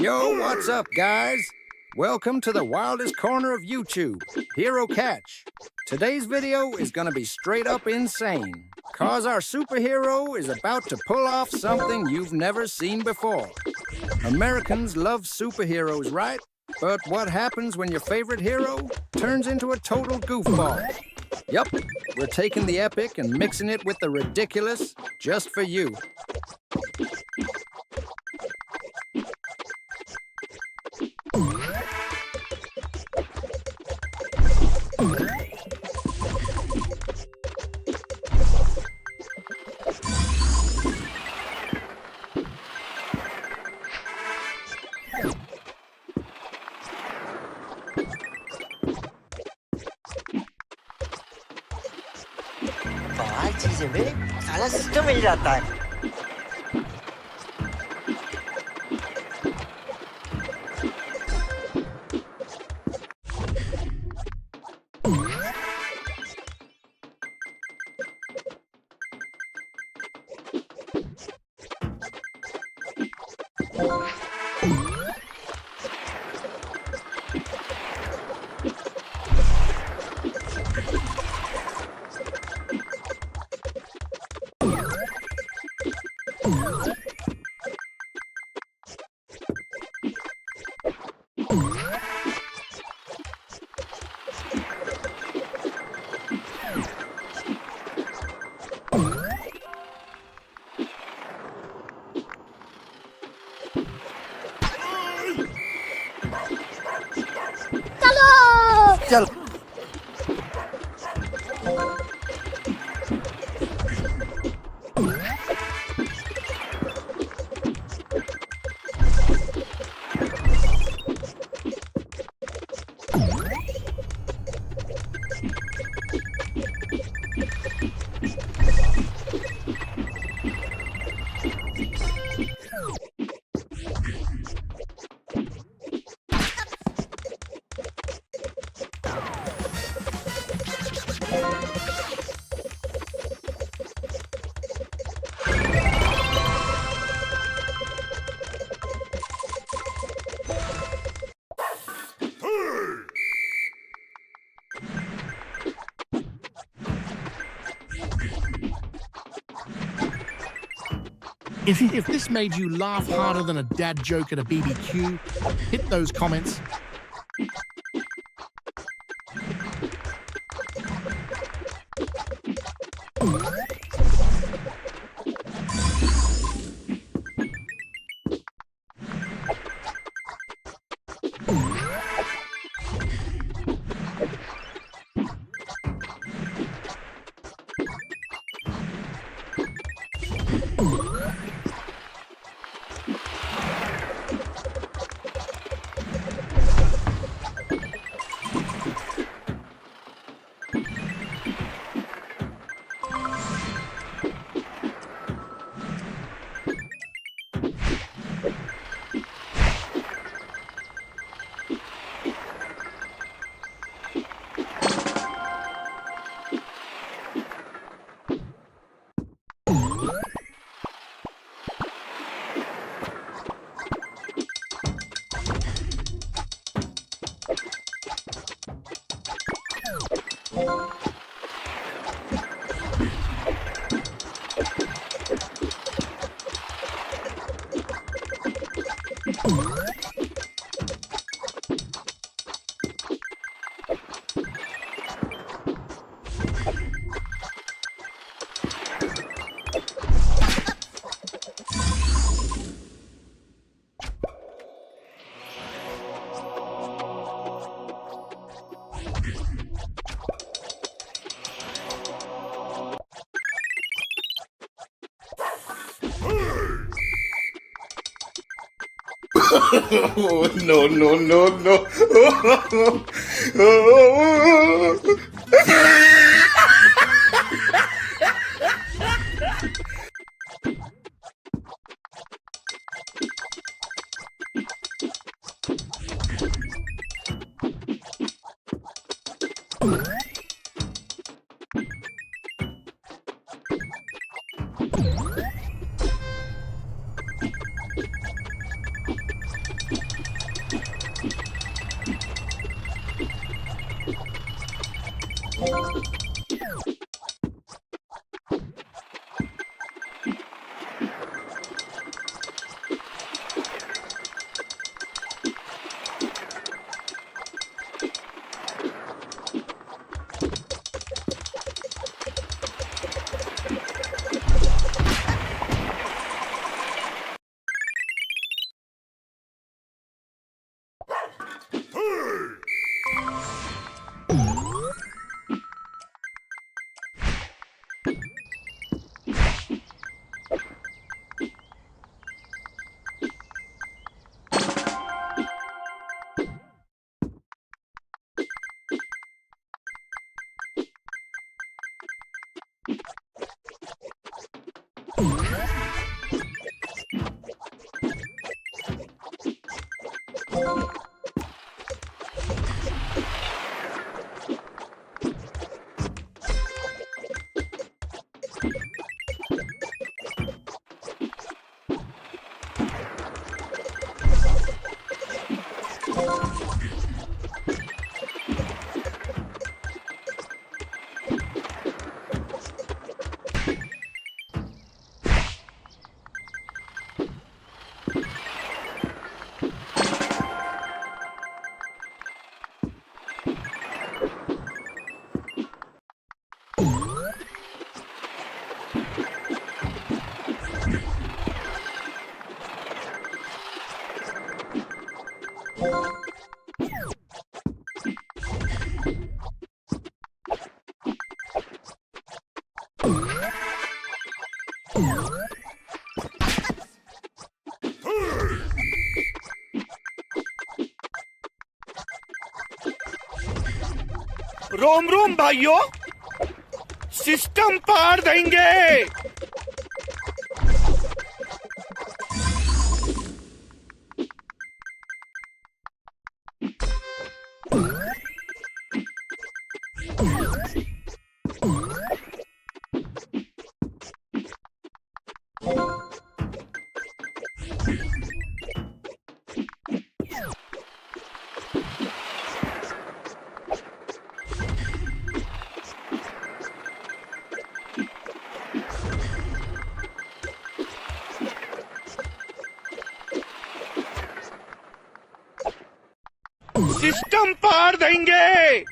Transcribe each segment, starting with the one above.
Yo, what's up, guys? Welcome to the wildest corner of YouTube, Hero Catch. Today's video is gonna be straight up insane, cause our superhero is about to pull off something you've never seen before. Americans love superheroes, right? But what happens when your favorite hero turns into a total goofball? Yup, we're taking the epic and mixing it with the ridiculous just for you. हर चीजें में सारा system मिल जाता है। चल If this made you laugh harder than a dad joke at a BBQ, hit those comments. Oh, no, no, no, no. रोम रोम भाइयों, system पार देंगे। System पार देंगे।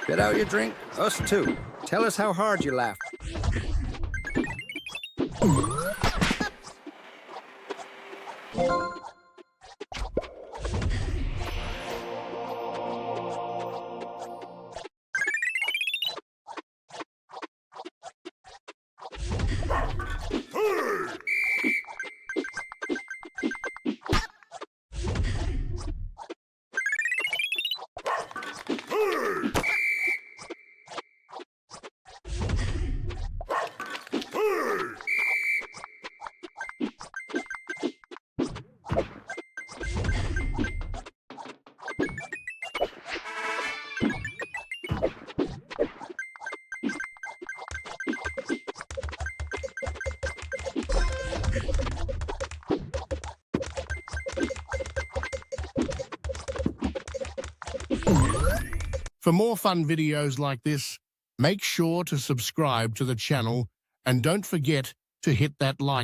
Spit out your drink. Us too. Tell us how hard you laughed. For more fun videos like this, make sure to subscribe to the channel and don't forget to hit that like